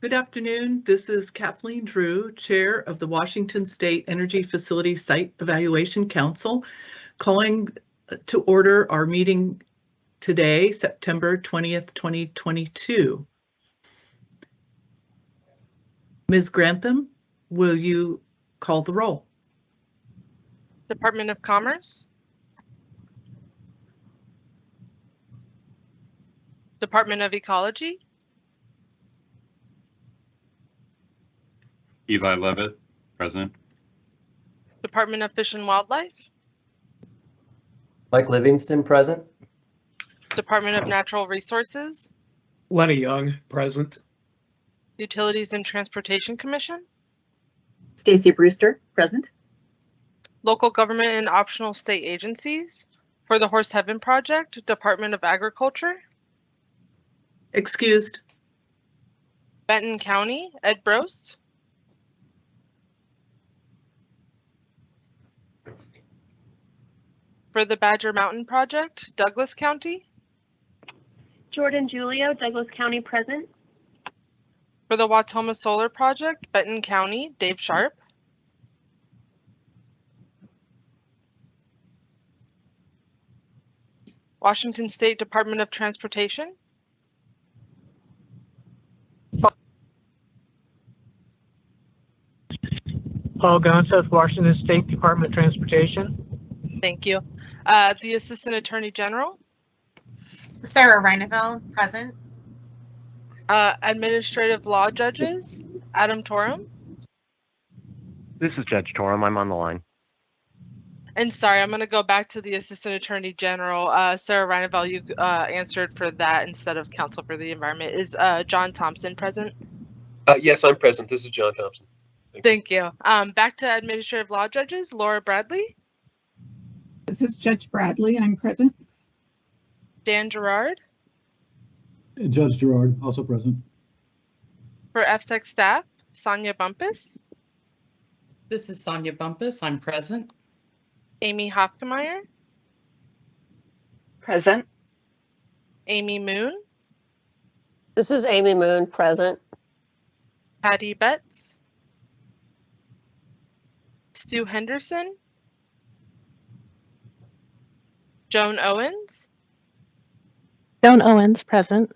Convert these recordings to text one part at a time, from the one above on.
Good afternoon. This is Kathleen Drew, Chair of the Washington State Energy Facility Site Evaluation Council, calling to order our meeting today, September 20th, 2022. Ms. Grantham, will you call the roll? Department of Commerce, Department of Ecology, Eli Levitt, present. Department of Fish and Wildlife, Mike Livingston, present. Department of Natural Resources, Lenny Young, present. Utilities and Transportation Commission, Stacy Brewster, present. Local Government and Optional State Agencies, for the Horse Heaven Project, Department of Agriculture, Excused. Benton County, Ed Brost, for the Badger Mountain Project, Douglas County, Jordan Julio, Douglas County, present. for the Watoma Solar Project, Benton County, Dave Sharp, Washington State Department of Transportation, Paul Gonsalves, Washington State Department of Transportation. thank you. The Assistant Attorney General, Sarah Reineveld, present. Administrative Law Judges, Adam Torum, This is Judge Torum. I'm on the line. and sorry, I'm going to go back to the Assistant Attorney General. Sarah Reineveld, you answered for that instead of Counsel for the Environment. Is John Thompson present? Yes, I'm present. This is John Thompson. Thank you. Back to Administrative Law Judges, Laura Bradley, This is Judge Bradley. I'm present. Dan Gerard, Judge Gerard, also present. for EFSEC staff, Sonia Bumpus, This is Sonia Bumpus. I'm present. Amy Hofkemeyer, Present. Amy Moon, This is Amy Moon, present. Patty Betts, Stu Henderson, Joan Owens, Joan Owens, present.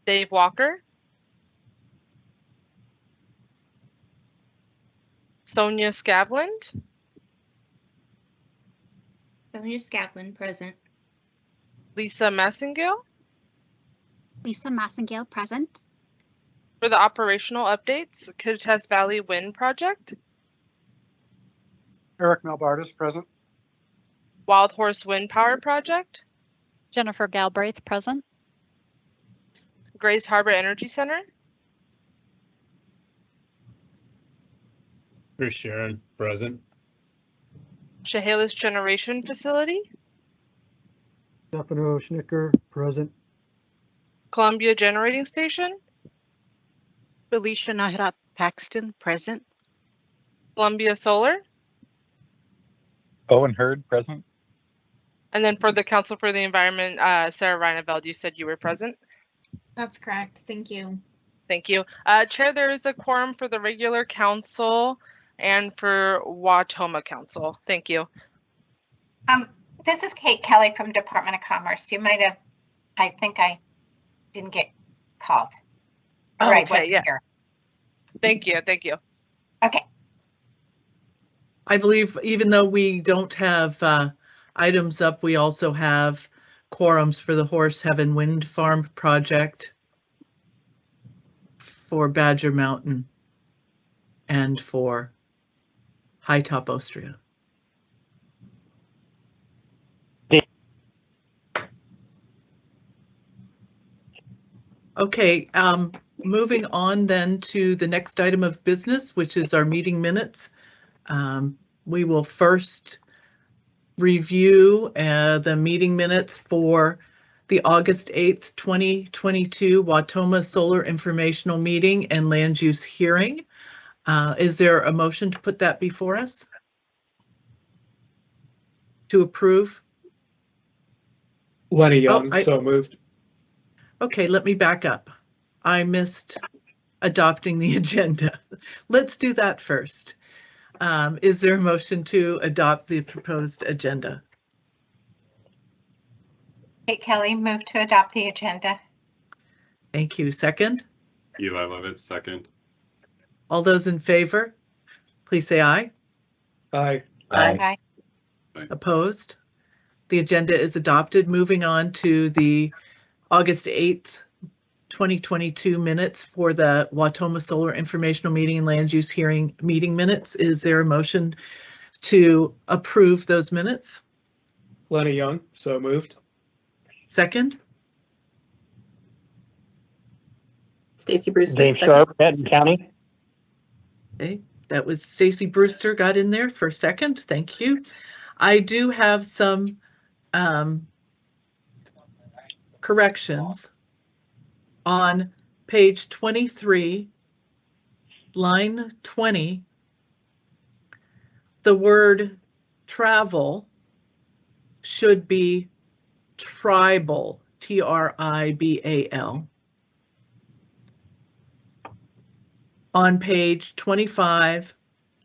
Dave Walker, Sonia Scavland, Sonia Scavland, present. Lisa Massengale, Lisa Massengale, present. for the operational updates, Kittitas Valley Wind Project, Eric Melbardis, present. Wild Horse Wind Power Project, Jennifer Galbraith, present. Grays Harbor Energy Center, Chris Sharon, present. Chehalis Generation Facility, Stefano Schnicker, present. Columbia Generating Station, Felicia Nahara Paxton, present. Columbia Solar, Owen Hurd, present. and then for the Council for the Environment, Sarah Reineveld, you said you were present. That's correct. Thank you. Thank you. Chair, there is a quorum for the regular council and for Watoma Council. Thank you. This is Kate Kelly from Department of Commerce. You might have, I think I didn't get called. Oh, Right, okay, yeah. here. Thank you. Thank you. Okay. I believe even though we don't have items up, we also have quorums for the Horse Heaven Wind Farm project, for Badger Mountain, and for High Top Austria. Okay, moving on then to the next item of business, which is our meeting minutes. We will first review the meeting minutes for the August 8th, 2022 Watoma Solar Informational Meeting and Land Use Hearing. Is there a motion to put that before us? To approve? Lenny Young, so moved. Okay, let me back up. I missed adopting the agenda. Let's do that first. Is there a motion to adopt the proposed agenda? Kate Kelly, move to adopt the agenda. Thank you. Second? Eli Lovitz, second. All those in favor, please say aye. Aye. Aye. Opposed? The agenda is adopted. Moving on to the August 8th, 2022 minutes for the Watoma Solar Informational Meeting and Land Use Hearing meeting minutes. Is there a motion to approve those minutes? Lenny Young, so moved. Second? Stacy Brewster, Dave second. Sharp, Benton County. Okay, that was Stacy Brewster got in there for second. Thank you. I do have some corrections on page 23, line 20. The word travel should be tribal, Tribal. On page 25,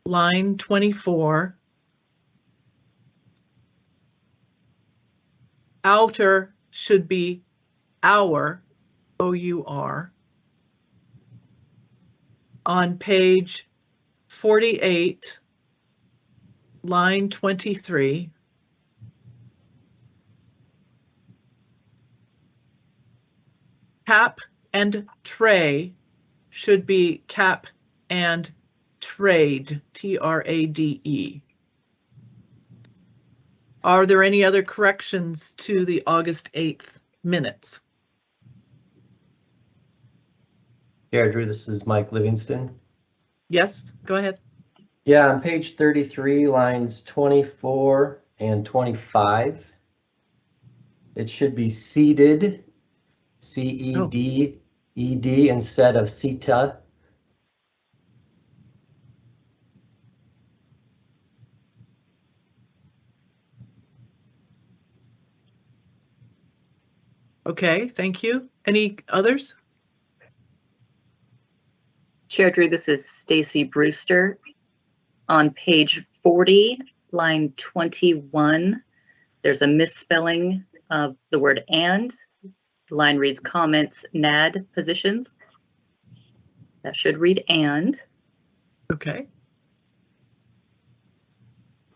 line 24, outer should be our, O-U-R. On page 48, line 23, cap and tray should be cap and trade, T-R-A-D-E. Are there any other corrections to the August 8th minutes? Chair Drew, this is Mike Livingston. Yes, go ahead. Yeah, on page 33, lines 24 and 25, it should be seeded, C-E-D-E-D, instead of CETA. Okay, thank you. Any others? Chair Drew, this is Stacy Brewster. On page 40, line 21, there's a misspelling of the word and. The line reads comments, NAD positions. That should read and. Okay.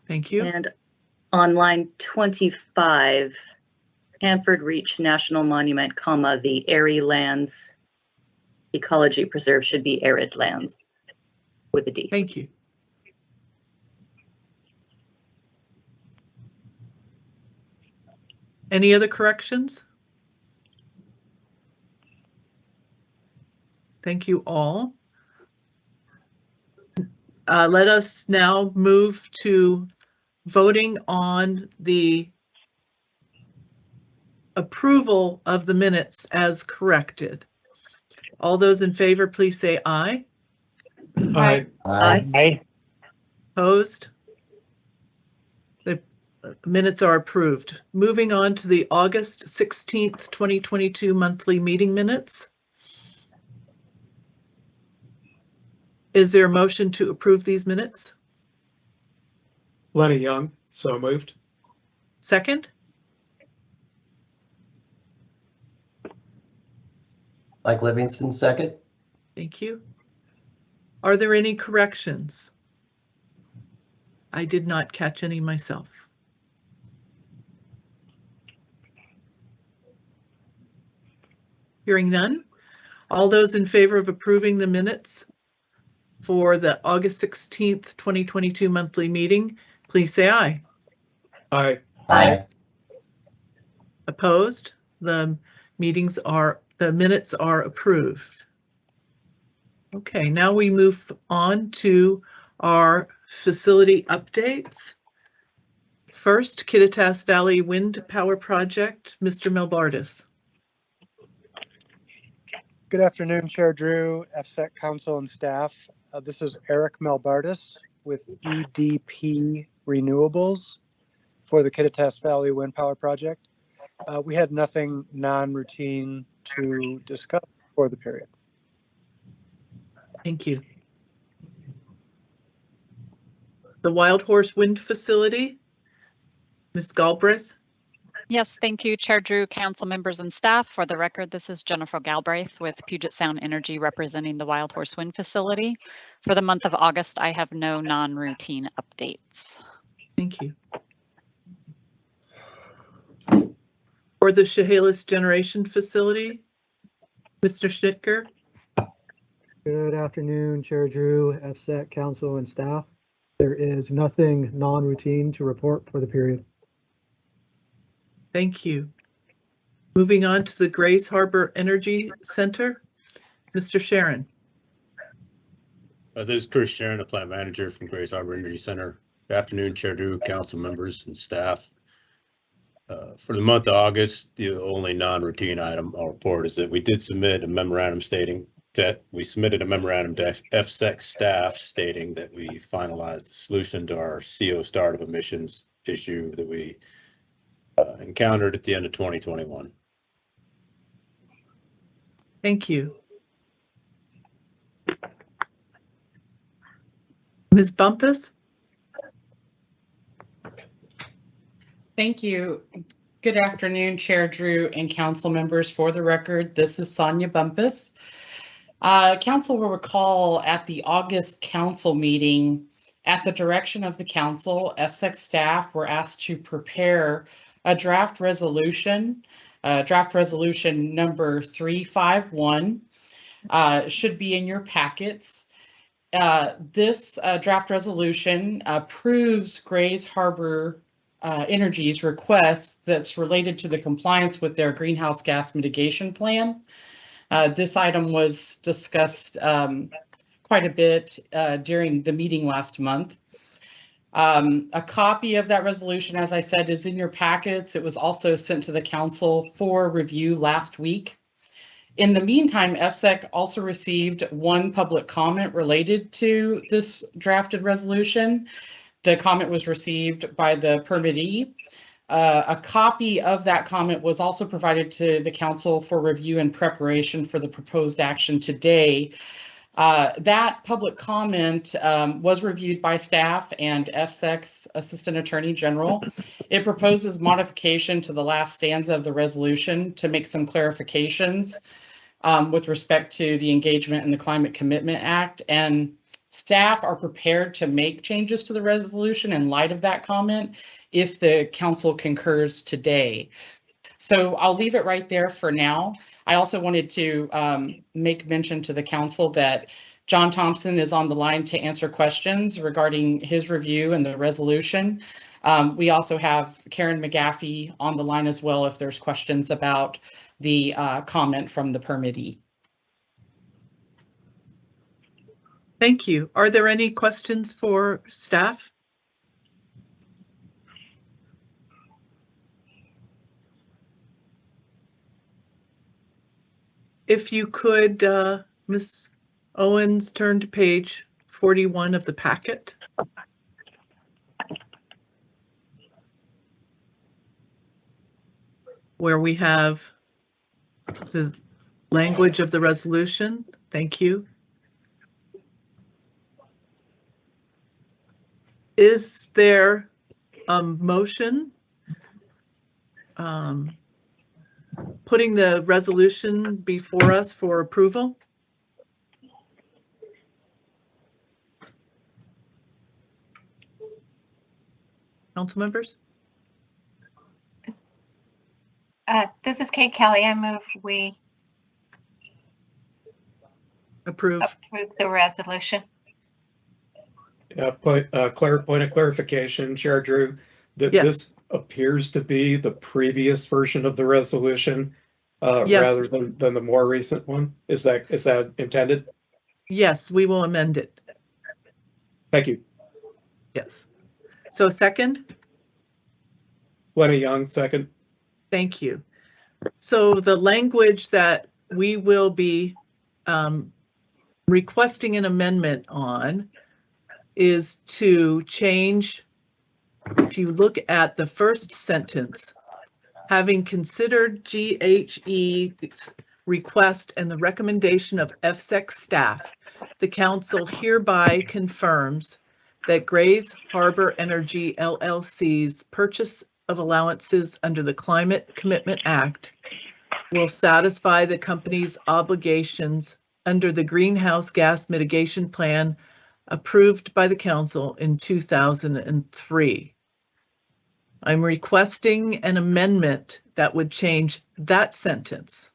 Thank you. And on line 25, Hanford Reach National Monument, comma, the Airy Lands Ecology Preserve should be arid lands with a D. Thank you. Any other corrections? Thank you all. Let us now move to voting on the approval of the minutes as corrected. All those in favor, please say aye. Aye. Aye. Opposed? The minutes are approved. Moving on to the August 16th, 2022 monthly meeting minutes. Is there a motion to approve these minutes? Lenny Young, so moved. Second? Mike Livingston, second. Thank you. Are there any corrections? I did not catch any myself. Hearing none. All those in favor of approving the minutes for the August 16th, 2022 monthly meeting, please say aye. Aye. Aye. Opposed? The minutes are approved. Okay, now we move on to our facility updates. First, Kittitas Valley Wind Power Project, Mr. Melbardis. Good afternoon, Chair Drew, EFSEC Council and staff. This is Eric Melbardis with EDP Renewables for the Kittitas Valley Wind Power Project. We had nothing non-routine to discuss for the period. Thank you. The Wild Horse Wind Facility, Ms. Galbraith. Yes, thank you, Chair Drew, council members and staff. For the record, this is Jennifer Galbraith with Puget Sound Energy representing the Wild Horse Wind Facility. For the month of August, I have no non-routine updates. Thank you. For the Chehalis Generation Facility, Mr. Schnitker. Good afternoon, Chair Drew, EFSEC, council, and staff. There is nothing non-routine to report for the period. Thank you. Moving on to the Grays Harbor Energy Center, Mr. Sharon. This is Chris Sharon, the plant manager from Grays Harbor Energy Center. Good afternoon, Chair Drew, council members, and staff. For the month of August, the only non-routine item I'll report is that we did submit a memorandum stating that we submitted a memorandum to EFSEC staff stating that we finalized the solution to our CO start of emissions issue that we encountered at the end of 2021. Thank you. Ms. Bumpus? Thank you. Good afternoon, Chair Drew and council members. For the record, this is Sonia Bumpus. Council will recall at the August council meeting, at the direction of the council, EFSEC staff were asked to prepare a draft resolution number 351, should be in your packets. This draft resolution approves Grays Harbor Energy's request that's related to the compliance with their greenhouse gas mitigation plan. This item was discussed quite a bit during the meeting last month. A copy of that resolution, as I said, is in your packets. It was also sent to the council for review last week. In the meantime, EFSEC also received one public comment related to this drafted resolution. The comment was received by the permittee. A copy of that comment was also provided to the council for review and preparation for the proposed action today. That public comment was reviewed by staff and EFSEC's Assistant Attorney General. It proposes modification to the last stanza of the resolution to make some clarifications with respect to the engagement in the Climate Commitment Act, and staff are prepared to make changes to the resolution in light of that comment if the council concurs today. So I'll leave it right there for now. I also wanted to make mention to the council that John Thompson is on the line to answer questions regarding his review and the resolution. We also have Karen McGaffey on the line as well if there's questions about the comment from the permittee. Thank you. Are there any questions for staff? If you could, Ms. Owens, turn to page 41 of the packet. Where we have the language of the resolution. Thank you. Is there a motion putting the resolution before us for approval? Council members? This is Kate Kelly. I move we approve the resolution. Point of clarification, Chair Drew, that yes. This appears to be the previous version of the resolution yes. rather than the more recent one. Is that intended? Yes, we will amend it. Thank you. Yes. So second? Lenny Young, second. Thank you. So the language that we will be requesting an amendment on is to change, if you look at the first sentence, having considered GHE's request and the recommendation of EFSEC staff, the council hereby confirms that Grays Harbor Energy LLC's purchase of allowances under the Climate Commitment Act will satisfy the company's obligations under the Greenhouse Gas Mitigation Plan approved by the council in 2003. I'm requesting an amendment that would change that sentence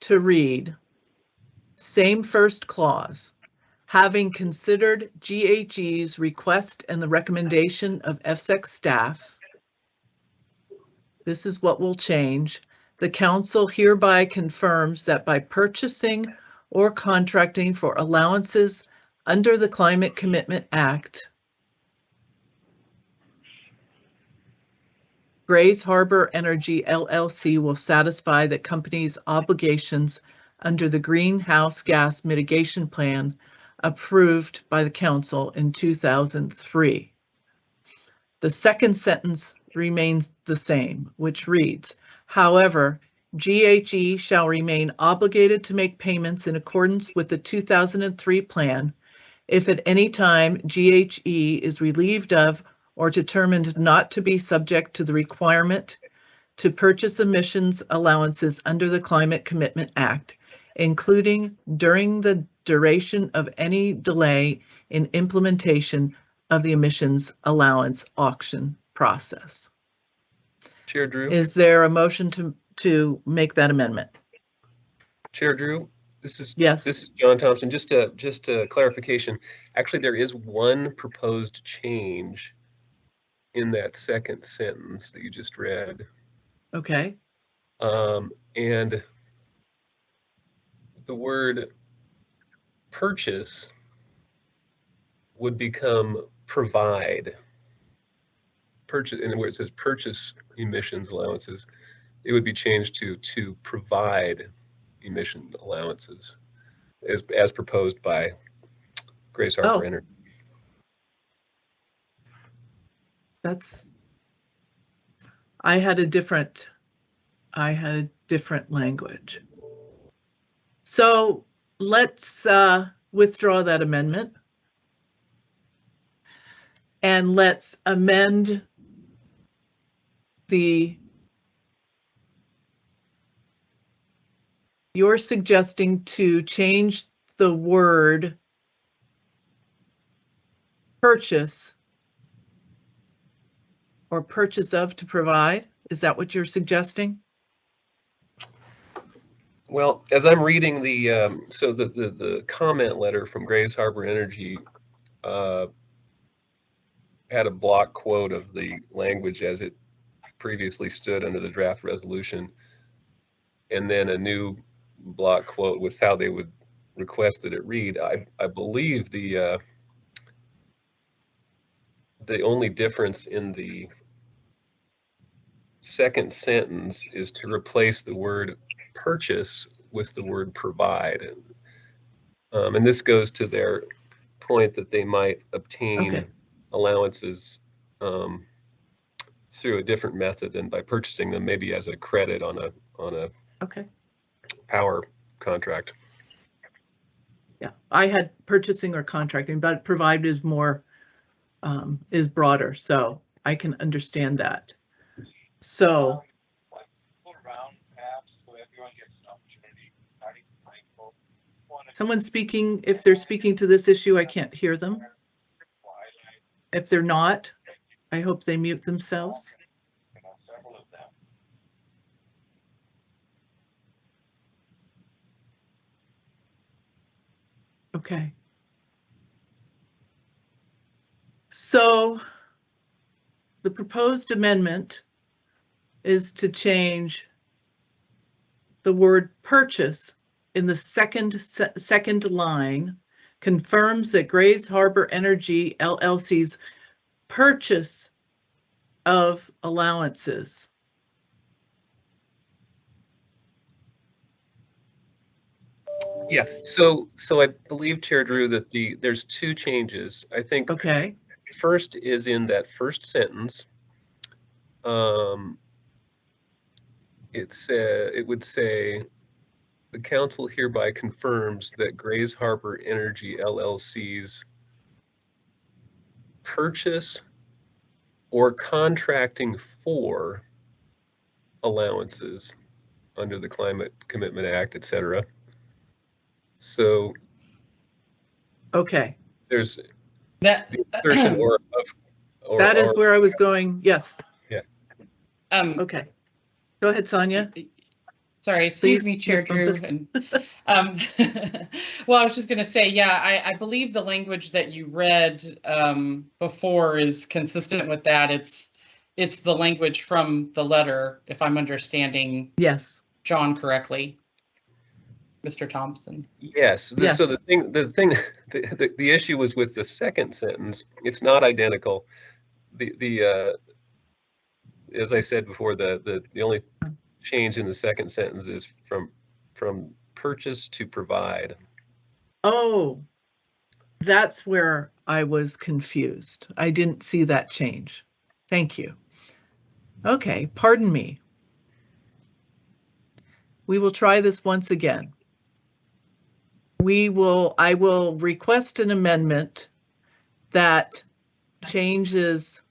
to read, same first clause, having considered GHE's request and the recommendation of EFSEC staff, this is what will change. The council hereby confirms that by purchasing or contracting for allowances under the Climate Commitment Act, Grays Harbor Energy LLC will satisfy the company's obligations under the Greenhouse Gas Mitigation Plan approved by the council in 2003. The second sentence remains the same, which reads, however, GHE shall remain obligated to make payments in accordance with the 2003 plan if at any time GHE is relieved of or determined not to be subject to the requirement to purchase emissions allowances under the Climate Commitment Act, including during the duration of any delay in implementation of the emissions allowance auction process. Chair Drew. Is there a motion to make that amendment? Chair Drew, this is Yes. John Thompson. Just a clarification. Actually, there is one proposed change in that second sentence that you just read. Okay. And the word purchase would become provide. Purchase, and where it says purchase emissions allowances, it would be changed to provide emission allowances as proposed by Grays Harbor Energy. I had a different language. So let's withdraw that amendment and let's amend you're suggesting to change the word purchase or purchase of to provide? Is that what you're suggesting? Well, as I'm reading the comment letter from Grays Harbor Energy had a block quote of the language as it previously stood under the draft resolution, and then a new block quote with how they would request that it read. I believe the only difference in the second sentence is to replace the word purchase with the word provide. And this goes to their point that they might obtain allowances through a different method than by purchasing them, maybe as a credit on a power contract. Yeah, I had purchasing or contracting, but provide is more is broader, so I can understand that. So someone speaking, if they're speaking to this issue, I can't hear them. If they're not, I hope they mute themselves. Okay. So the proposed amendment is to change the word purchase in the second line, confirms that Grays Harbor Energy LLC's purchase of allowances Yeah, so I believe, Chair Drew, that there's two changes. I think first is in that first sentence. It would say The council hereby confirms that Grays Harbor Energy LLC's purchase or contracting for allowances under the Climate Commitment Act, etc. So Okay, there's That the assertion or that is where I was going. Yes. Yeah. Okay. Go ahead, Sonia. Sorry, excuse Please, me, Chair Ms. Drew. Bumpus. Well, I was just going to say, yeah, I believe the language that you read before is consistent with that. It's the language from the letter, if I'm understanding Yes. John correctly, Mr. Thompson. Yes. Yes. So the issue was with the second sentence. It's not identical. As I said before, the only change in the second sentence is from purchase to provide. Oh, that's where I was confused. I didn't see that change. Thank you. Okay, pardon me. We will try this once again. I will request an amendment that changes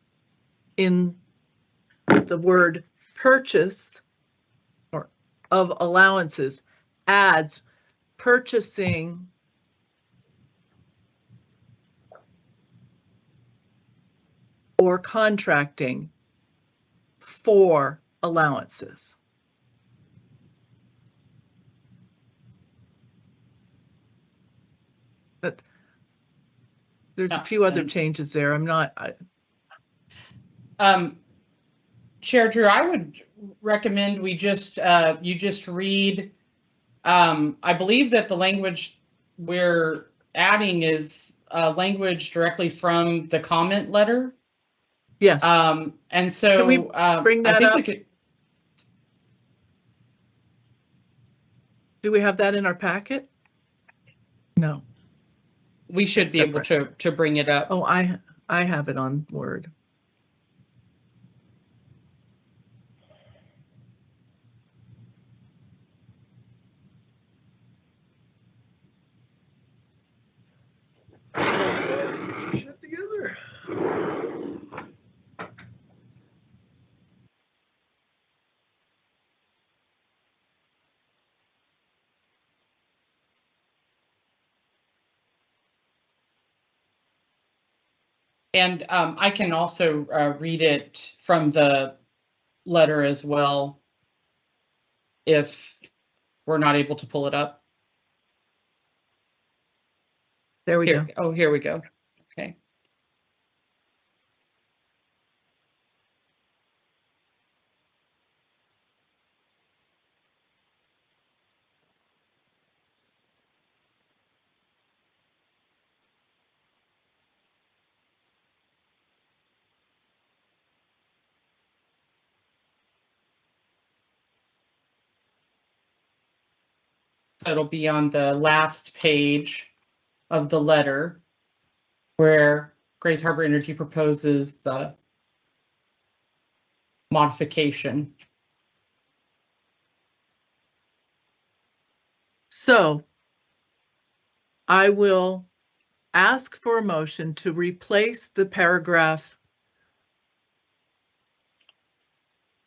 in the word purchase or of allowances, adds purchasing or contracting for allowances. But there's a few other changes there. I'm not. Chair Drew, I would recommend we just you just read. I believe that the language we're adding is language directly from the comment letter. Yes. And so can we bring that up? Do we have that in our packet? No. We should be able to bring it up. Oh, I have it on Word. Shut together. And I can also read it from the letter as well, if we're not able to pull it up. There we go. Oh, here we go. Okay. So it'll be on the last page of the letter where Grays Harbor Energy proposes the modification. So I will ask for a motion to replace the paragraph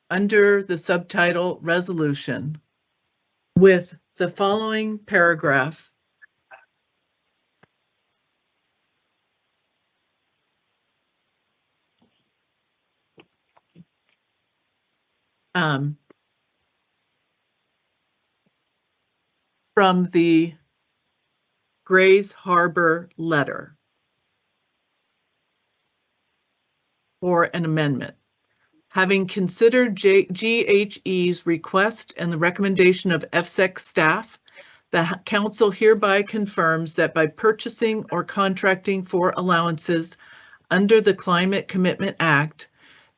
under the subtitle resolution with the following paragraph. From the Grays Harbor letter for an amendment. Having considered GHE's request and the recommendation of EFSEC staff, the council hereby confirms that by purchasing or contracting for allowances under the Climate Commitment Act,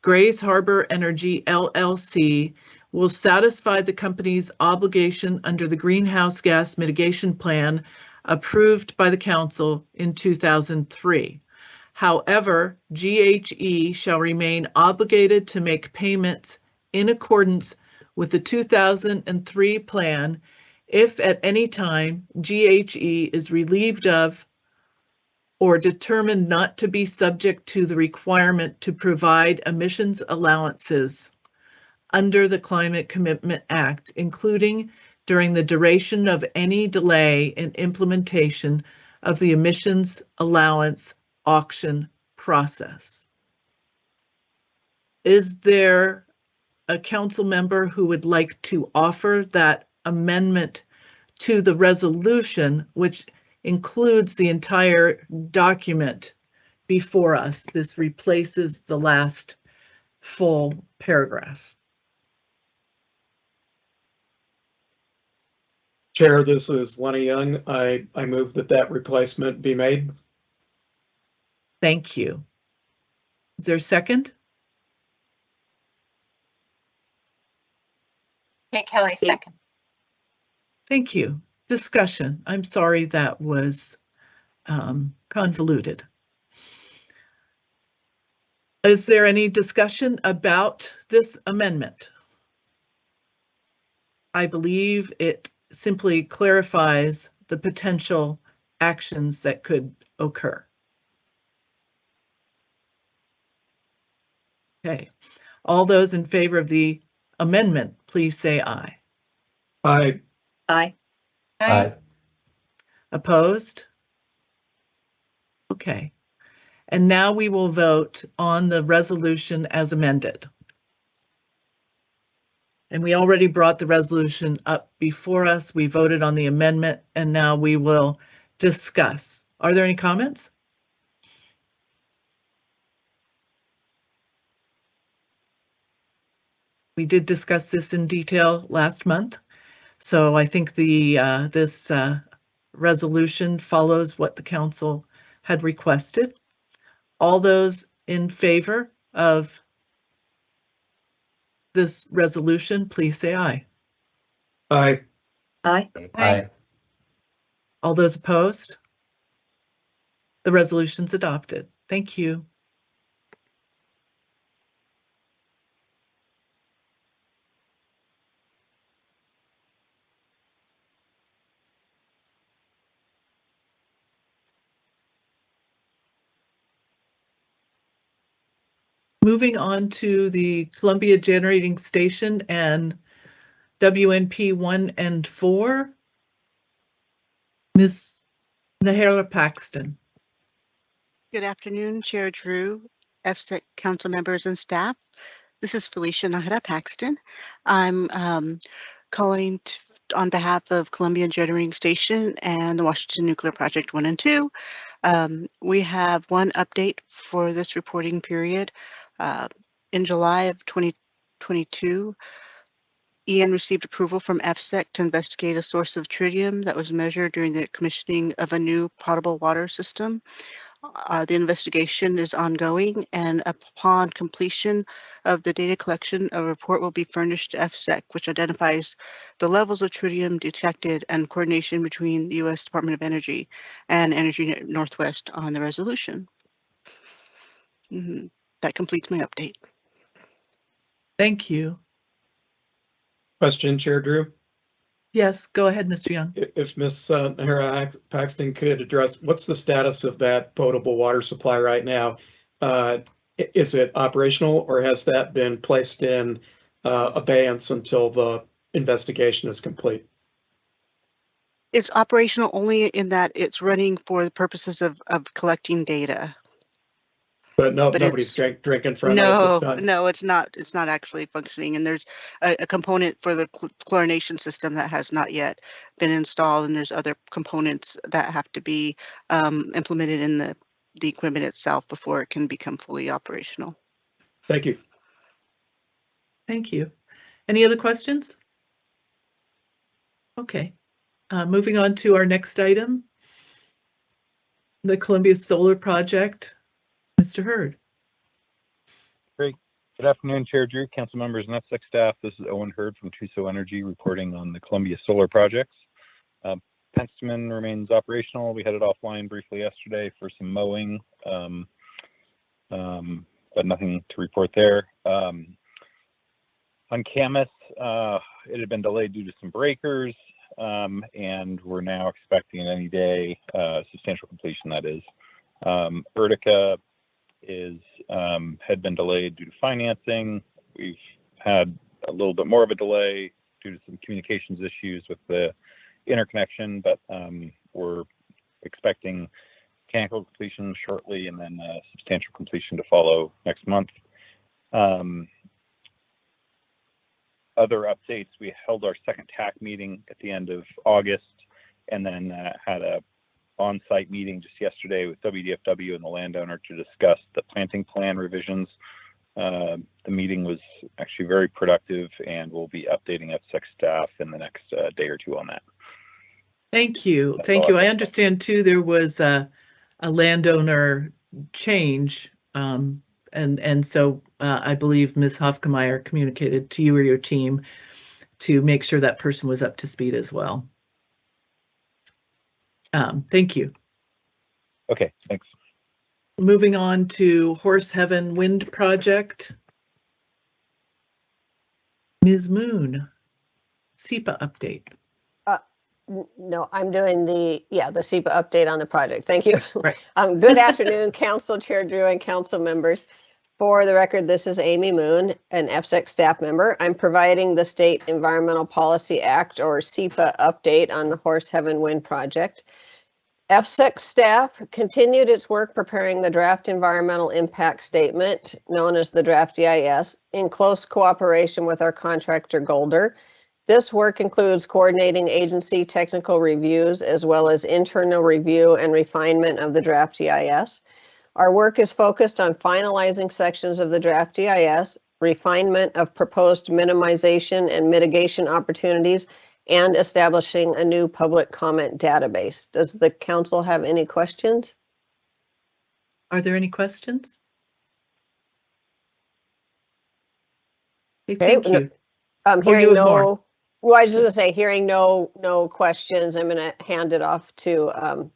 Grays Harbor Energy LLC will satisfy the company's obligation under the Greenhouse Gas Mitigation Plan approved by the council in 2003. However, GHE shall remain obligated to make payments in accordance with the 2003 plan if at any time GHE is relieved of or determined not to be subject to the requirement to provide emissions allowances under the Climate Commitment Act, including during the duration of any delay in implementation of the emissions allowance auction process. Is there a council member who would like to offer that amendment to the resolution, which includes the entire document before us? This replaces the last full paragraph. Chair, this is Lenny Young. I move that replacement be made. Thank you. Is there a second? Kate Kelly, second. Thank you. Discussion. I'm sorry that was convoluted. Is there any discussion about this amendment? I believe it simply clarifies the potential actions that could occur. Okay, all those in favor of the amendment, please say aye. Aye. Aye. Aye. Opposed? Okay, and now we will vote on the resolution as amended. And we already brought the resolution up before us. We voted on the amendment, and now we will discuss. Are there any comments? We did discuss this in detail last month, so I think this resolution follows what the council had requested. All those in favor of this resolution, please say aye. Aye. Aye. Aye. All those opposed? The resolution's adopted. Thank you. Moving on to the Columbia Generating Station and WNP 1 and 4. Ms. Nahara Paxton. Good afternoon, Chair Drew, EFSEC council members and staff. This is Felicia Nahara Paxton. I'm calling on behalf of Columbia Generating Station and the Washington Nuclear Project 1 and 2. We have one update for this reporting period. In July of 2022, EN received approval from EFSEC to investigate a source of tritium that was measured during the commissioning of a new potable water system. The investigation is ongoing, and upon completion of the data collection, a report will be furnished to EFSEC, which identifies the levels of tritium detected and coordination between the U.S. Department of Energy and Energy Northwest on the resolution. That completes my update. Thank you. Question, Chair Drew. Yes, go ahead, Mr. Young. If Ms. Nahara Paxton could address, what's the status of that potable water supply right now? Is it operational, or has that been placed in abeyance until the investigation is complete? It's operational only in that it's running for the purposes of collecting data. But nobody's drinking from it at this time? No, it's not. It's not actually functioning. And there's a component for the chlorination system that has not yet been installed. And there's other components that have to be implemented in the equipment itself before it can become fully operational. Thank you. Thank you. Any other questions? Okay. Moving on to our next item, the Columbia Solar Project. Mr. Hurd. Great. Good afternoon, Chair Drew, council members, and EFSEC staff. This is Owen Hurd from Tuso Energy reporting on the Columbia Solar projects. Penstemon remains operational. We had it offline briefly yesterday for some mowing, but nothing to report there. On Camas, it had been delayed due to some breakers, and we're now expecting any day substantial completion, that is. Utica had been delayed due to financing. We've had a little bit more of a delay due to some communications issues with the interconnection, but we're expecting mechanical completion shortly and then substantial completion to follow next month. Other updates, we held our second TAC meeting at the end of August and then had a on-site meeting just yesterday with WDFW and the landowner to discuss the planting plan revisions. The meeting was actually very productive, and we'll be updating EFSEC staff in the next day or two on that. Thank you. Thank you. I understand too, there was a landowner change. And so I believe Ms. Hofkemeyer communicated to you or your team to make sure that person was up to speed as well. Thank you. Okay, thanks. Moving on to Horse Heaven Wind Project. Ms. Moon, SEPA update. No, I'm doing the SEPA update on the project. Thank you. Right. Good afternoon, Council Chair Drew and Council members. For the record, this is Amy Moon, an EFSEC staff member. I'm providing the State Environmental Policy Act, or SEPA, update on the Horse Heaven Wind Project. EFSEC staff continued its work preparing the draft environmental impact statement, known as the draft EIS, in close cooperation with our contractor Golder. This work includes coordinating agency technical reviews as well as internal review and refinement of the draft EIS. Our work is focused on finalizing sections of the draft EIS, refinement of proposed minimization and mitigation opportunities, and establishing a new public comment database. Does the council have any questions? Are there any questions? Okay, Okay, thank you. Hearing no, well, I was just gonna say, hearing no questions, I'm gonna hand it off to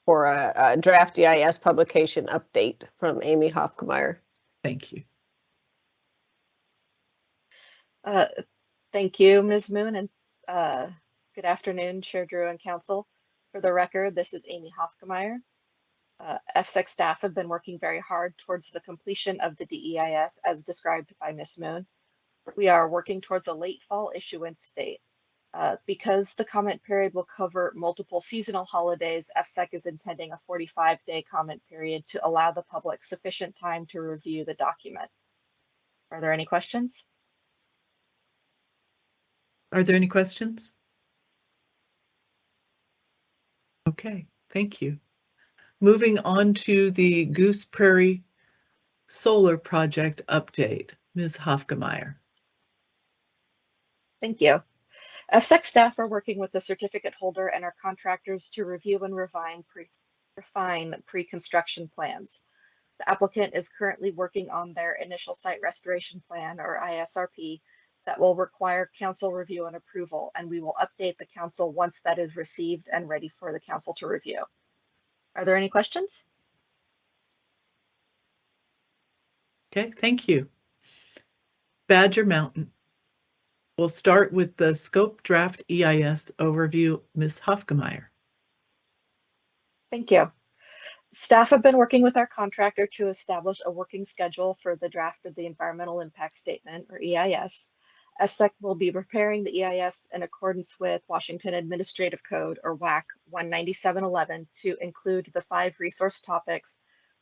for a draft EIS publication update from Amy Hofkemeyer. Thank you. Thank you, Ms. Moon, and good afternoon, Chair Drew and Council. For the record, this is Amy Hofkemeyer. EFSEC staff have been working very hard towards the completion of the DEIS as described by Ms. Moon. We are working towards a late fall issuance date. Because the comment period will cover multiple seasonal holidays, EFSEC is intending a 45-day comment period to allow the public sufficient time to review the document. Are there any questions? Are there any questions? Okay, thank you. Moving on to the Goose Prairie Solar Project update, Ms. Hofkemeyer. Thank you. EFSEC staff are working with the certificate holder and our contractors to review and refine pre-construction plans. The applicant is currently working on their initial site restoration plan, or ISRP, that will require council review and approval, and we will update the council once that is received and ready for the council to review. Are there any questions? Okay, thank you. Badger Mountain. We'll start with the scope draft EIS overview, Ms. Hofkemeyer. Thank you. Staff have been working with our contractor to establish a working schedule for the draft of the Environmental Impact Statement, or EIS. EFSEC will be preparing the EIS in accordance with Washington Administrative Code, or WAC 19711, to include the 5 resource topics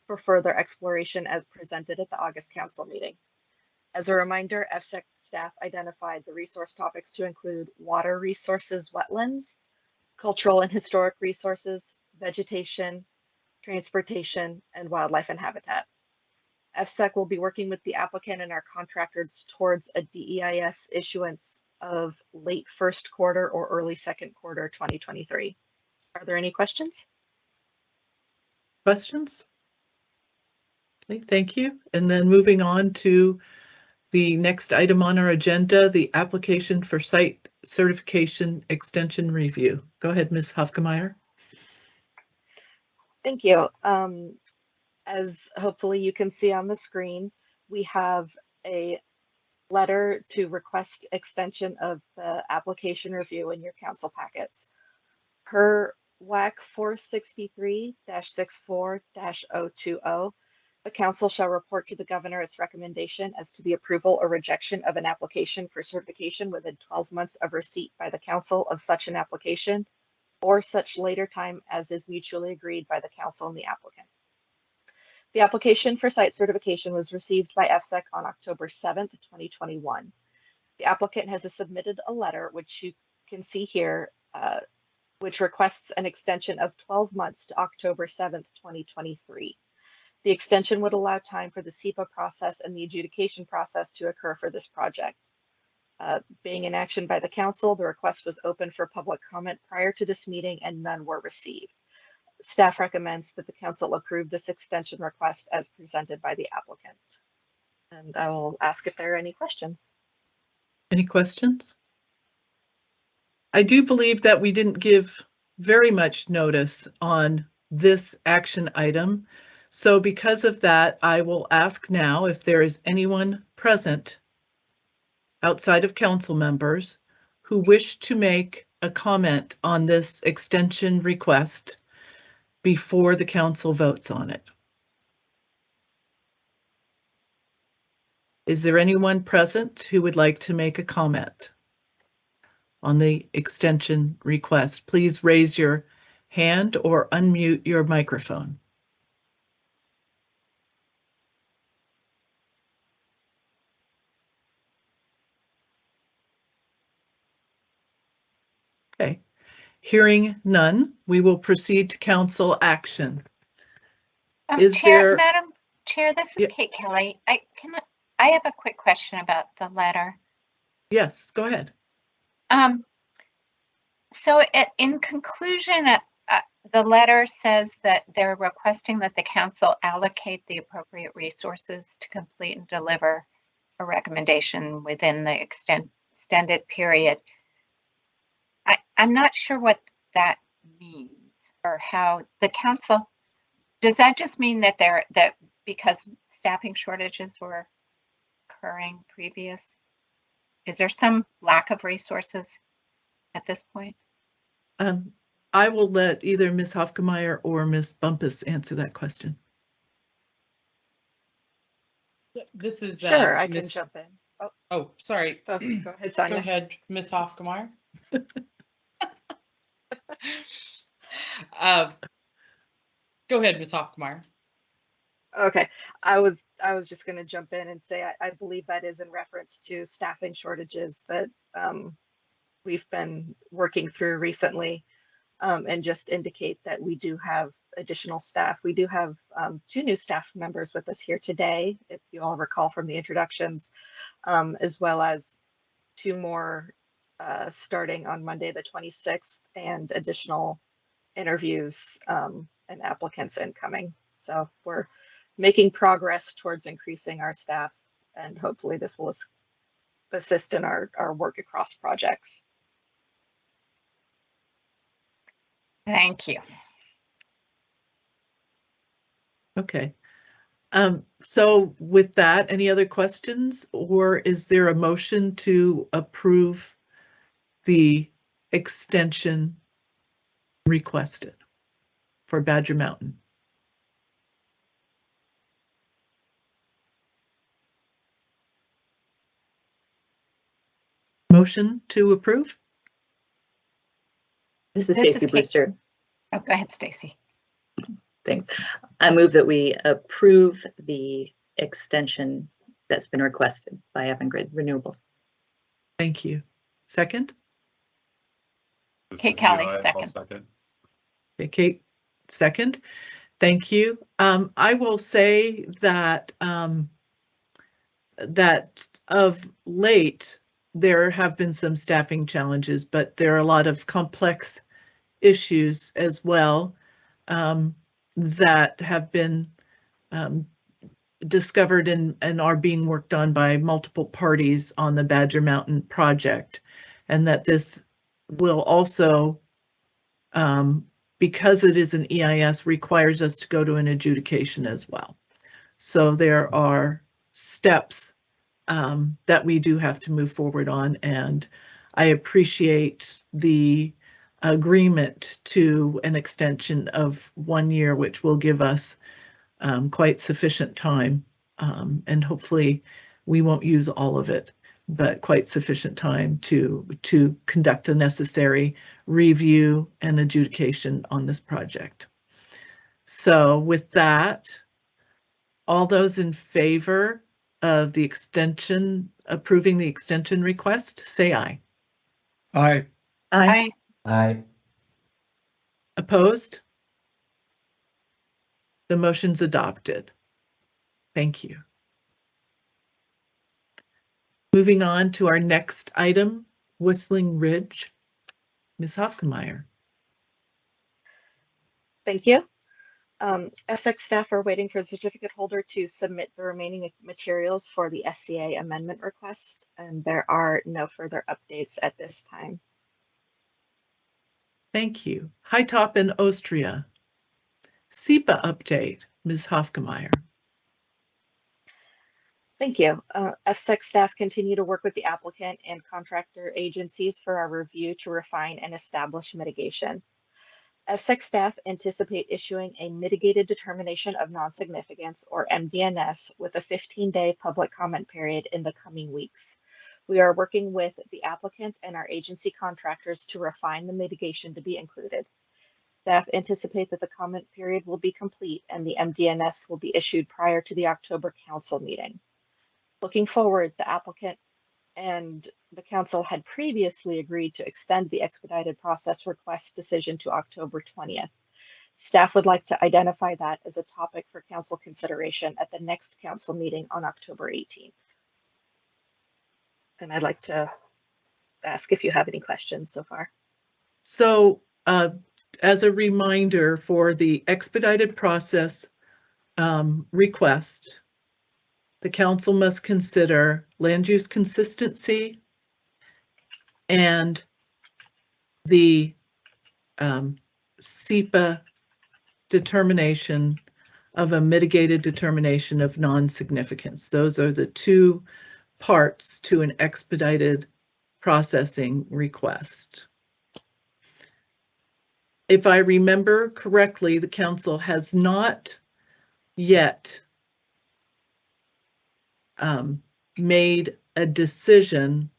for further exploration as presented at the August Council meeting. As a reminder, EFSEC staff identified the resource topics to include water resources, wetlands, cultural and historic resources, vegetation, transportation, and wildlife and habitat. EFSEC will be working with the applicant and our contractors towards a DEIS issuance of late first quarter or early second quarter 2023. Are there any questions? Questions? Okay, thank you. And then moving on to the next item on our agenda, the application for site certification extension review. Go ahead, Ms. Hofkemeyer. Thank you. As hopefully you can see on the screen, we have a letter to request extension of the application review in your council packets. Per WAC 463-64-020, the council shall report to the governor its recommendation as to the approval or rejection of an application for certification within 12 months of receipt by the council of such an application or such later time as is mutually agreed by the council and the applicant. The application for site certification was received by EFSEC on October 7th, 2021. The applicant has submitted a letter, which you can see here, which requests an extension of 12 months to October 7th, 2023. The extension would allow time for the SEPA process and the adjudication process to occur for this project. Being in action by the council, the request was open for public comment prior to this meeting and none were received. Staff recommends that the council approve this extension request as presented by the applicant. And I will ask if there are any questions. Any questions? I do believe that we didn't give very much notice on this action item. So because of that, I will ask now if there is anyone present outside of council members who wish to make a comment on this extension request before the council votes on it. Is there anyone present who would like to make a comment on the extension request? Please raise your hand or unmute your microphone. Okay, hearing none, we will proceed to council action. Madam Chair, this is Kate Kelly. I have a quick question about the letter. Yes, go ahead. So in conclusion, the letter says that they're requesting that the council allocate the appropriate resources to complete and deliver a recommendation within the extended period. I'm not sure what that means or how the council, does that just mean that that because staffing shortages were occurring previous, is there some lack of resources at this point? I will let either Ms. Hofgemeyer or Ms. Bumpus answer that question. This is sure. I can jump in. Oh, sorry. Go ahead, Sonia. Go ahead, Ms. Hofgemeyer. Go ahead, Ms. Hofgemeyer. Okay, I was just going to jump in and say I believe that is in reference to staffing shortages that we've been working through recently, and just indicate that we do have additional staff. We do have 2 new staff members with us here today, if you all recall from the introductions, as well as 2 more starting on Monday the 26th, and additional interviews and applicants incoming. So we're making progress towards increasing our staff, and hopefully this will assist in our work across projects. Thank you. Okay. So with that, any other questions, or is there a motion to approve the extension requested for Badger Mountain? Motion to approve? This is Stacy Brewster. Oh, go ahead, Stacy. Thanks. I move that we approve the extension that's been requested by Avangrid Renewables. Thank you. Second? Kate Kelly, second. Okay, Kate, second. Thank you. I will say that that of late, there have been some staffing challenges, but there are a lot of complex issues as well that have been discovered and are being worked on by multiple parties on the Badger Mountain project, and that this will also, because it is an EIS, requires us to go to an adjudication as well. So there are steps that we do have to move forward on, and I appreciate the agreement to an extension of 1 year, which will give us quite sufficient time, and hopefully we won't use all of it, but quite sufficient time to conduct the necessary review and adjudication on this project. So with that, all those in favor of the extension, approving the extension request, say aye. Aye. Aye. Aye. Opposed? The motion's adopted. Thank you. Moving on to our next item, Whistling Ridge. Ms. Hofkenmeyer. Thank you. EFSEC staff are waiting for the certificate holder to submit the remaining materials for the SCA amendment request, and there are no further updates at this time. Thank you. High Top and Austria. SEPA update, Ms. Hofkenmeyer. Thank you. EFSEC staff continue to work with the applicant and contractor agencies for our review to refine and establish mitigation. EFSEC staff anticipate issuing a mitigated determination of non-significance, or MDNS, with a 15-day public comment period in the coming weeks. We are working with the applicant and our agency contractors to refine the mitigation to be included. Staff anticipate that the comment period will be complete and the MDNS will be issued prior to the October council meeting. Looking forward, the applicant and the council had previously agreed to extend the expedited process request decision to October 20th. Staff would like to identify that as a topic for council consideration at the next council meeting on October 18th. And I'd like to ask if you have any questions so far. So as a reminder for the expedited process request, the council must consider land use consistency and the SEPA determination of a mitigated determination of non-significance. Those are the two parts to an expedited processing request. If I remember correctly, the council has not yet made a decision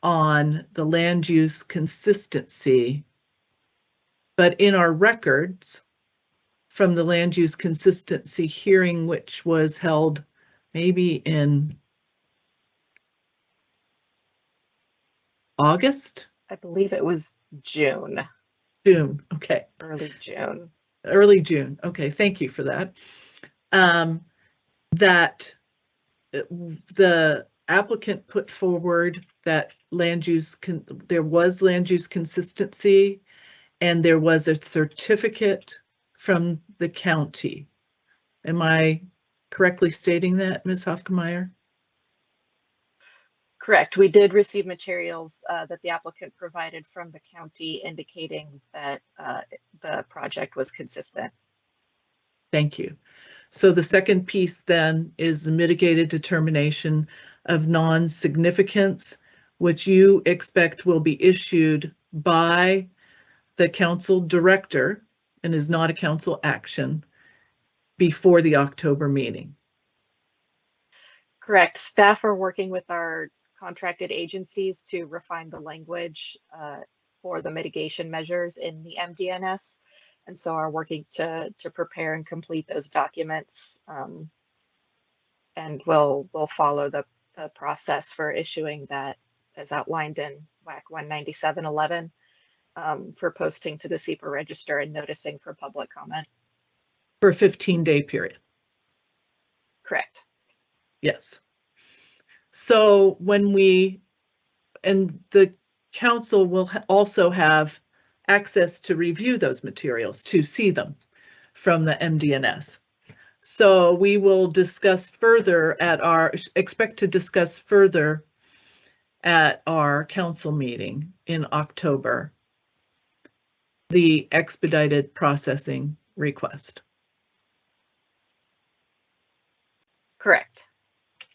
on the land use consistency, but in our records from the land use consistency hearing, which was held maybe in August? I believe it was June. June, okay. Early June. Early June, okay, thank you for that. That the applicant put forward that there was land use consistency and there was a certificate from the county. Am I correctly stating that, Ms. Hofkenmeyer? Correct. We did receive materials that the applicant provided from the county indicating that the project was consistent. Thank you. So the second piece then is the mitigated determination of non-significance, which you expect will be issued by the council director and is not a council action before the October meeting. Correct. Staff are working with our contracted agencies to refine the language for the mitigation measures in the MDNS. And so are working to prepare and complete those documents, and we'll follow the process for issuing that as outlined in WAC 19711 for posting to the SEPA register and noticing for public comment. For a 15-day period. Correct. Yes. So when and the council will also have access to review those materials, to see them from the MDNS. So we will discuss further expect to discuss further at our council meeting in October, the expedited processing request. Correct.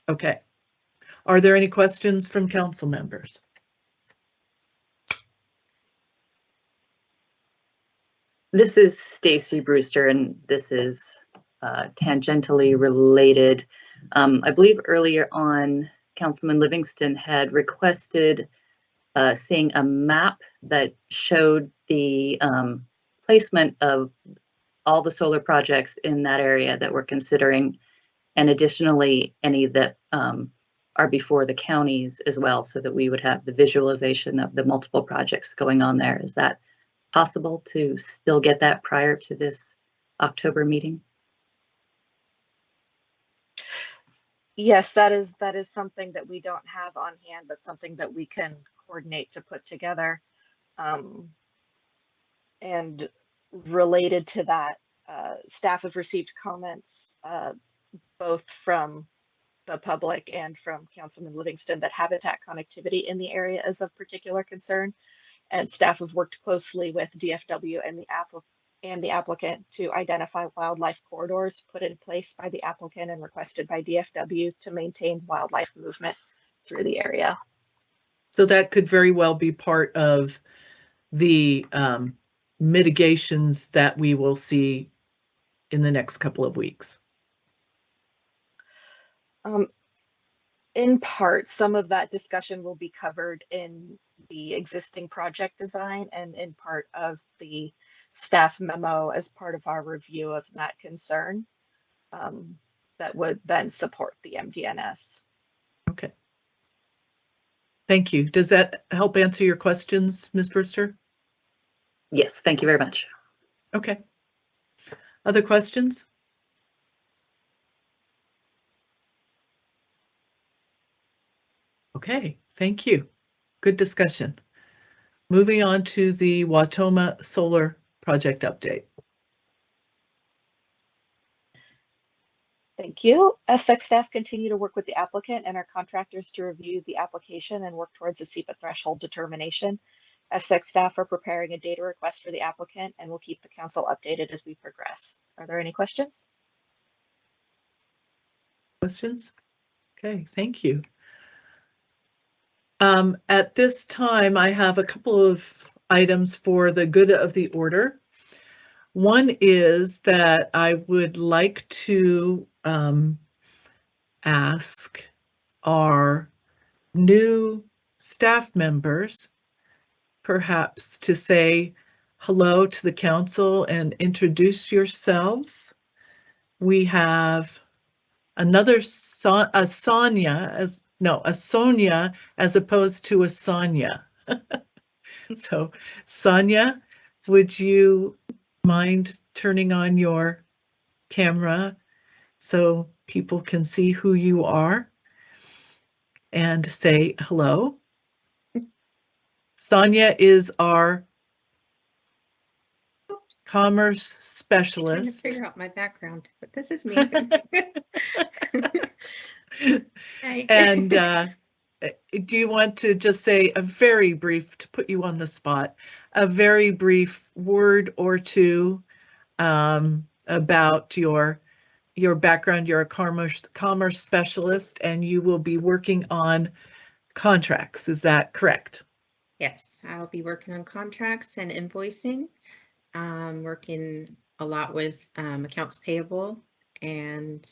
Okay. Are there any questions from council members? This is Stacy Brewster, and this is tangentially related. I believe earlier on, Councilman Livingston had requested seeing a map that showed the placement of all the solar projects in that area that we're considering, and additionally any that are before the counties as well, so that we would have the visualization of the multiple projects going on there. Is that possible to still get that prior to this October meeting? Yes, that is something that we don't have on hand, but something that we can coordinate to put together. And related to that, staff have received comments both from the public and from Councilman Livingston that habitat connectivity in the area is of particular concern. And staff has worked closely with DFW and the applicant to identify wildlife corridors put in place by the applicant and requested by DFW to maintain wildlife movement through the area. So that could very well be part of the mitigations that we will see in the next couple of weeks. In part, some of that discussion will be covered in the existing project design and in part of the staff memo as part of our review of that concern that would then support the MDNS. Okay. Thank you. Does that help answer your questions, Ms. Brewster? Yes, thank you very much. Okay. Other questions? Okay, thank you. Good discussion. Moving on to the Watoma Solar Project update. Thank you. EFSEC staff continue to work with the applicant and our contractors to review the application and work towards a SEPA threshold determination. EFSEC staff are preparing a data request for the applicant and will keep the council updated as we progress. Are there any questions? Questions? Okay, thank you. At this time, I have a couple of items for the good of the order. One is that I would like to ask our new staff members perhaps to say hello to the council and introduce yourselves. We have another a Sonia as opposed to a Sonia. So Sonia, would you mind turning on your camera so people can see who you are and say hello? Sonia is our commerce specialist. Trying to figure out my background, but this is me. And do you want to just say a very brief, to put you on the spot, a very brief word or two about your background? You're a commerce specialist and you will be working on contracts. Is that correct? Yes, I'll be working on contracts and invoicing, working a lot with accounts payable and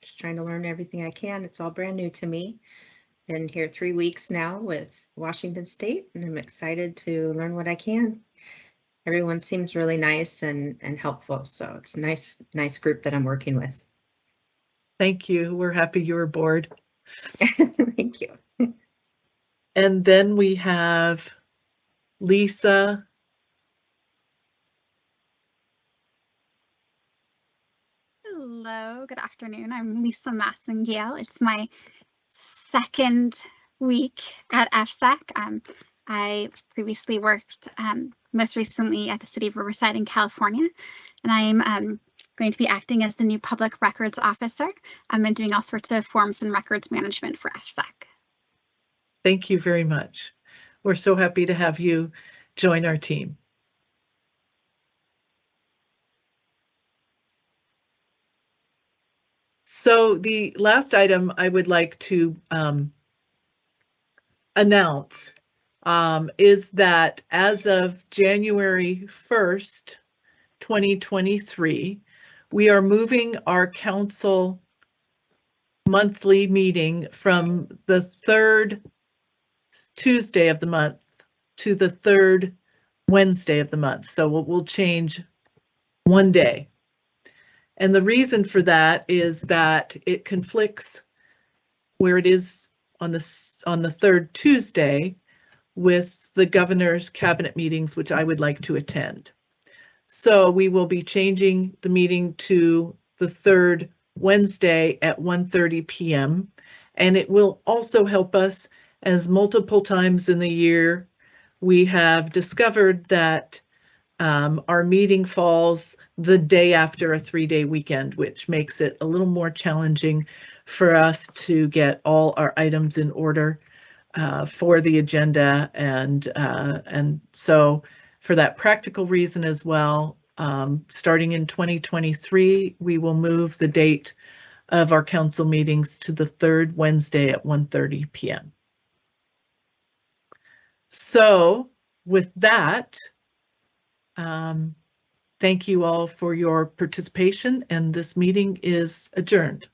just trying to learn everything I can. It's all brand new to me. Been here 3 weeks now with Washington State, and I'm excited to learn what I can. Everyone seems really nice and helpful, so it's a nice group that I'm working with. Thank you. We're happy you're aboard. Thank you. And then we have Lisa. Hello, good afternoon. I'm Lisa Massengale. It's my second week at EFSEC. I previously worked most recently at the City of Riverside in California, and I'm going to be acting as the new Public Records Officer. I've been doing all sorts of forms and records management for EFSEC. Thank you very much. We're so happy to have you join our team. So the last item I would like to announce is that as of January 1st, 2023, we are moving our council monthly meeting from the third Tuesday of the month to the third Wednesday of the month. So we'll change one day. And the reason for that is that it conflicts where it is on the third Tuesday with the governor's cabinet meetings, which I would like to attend. So we will be changing the meeting to the third Wednesday at 1:30 p.m. And it will also help us, as multiple times in the year we have discovered that our meeting falls the day after a 3-day weekend, which makes it a little more challenging for us to get all our items in order for the agenda. And so for that practical reason as well, starting in 2023, we will move the date of our council meetings to the third Wednesday at 1:30 p.m. So with that, thank you all for your participation, and this meeting is adjourned.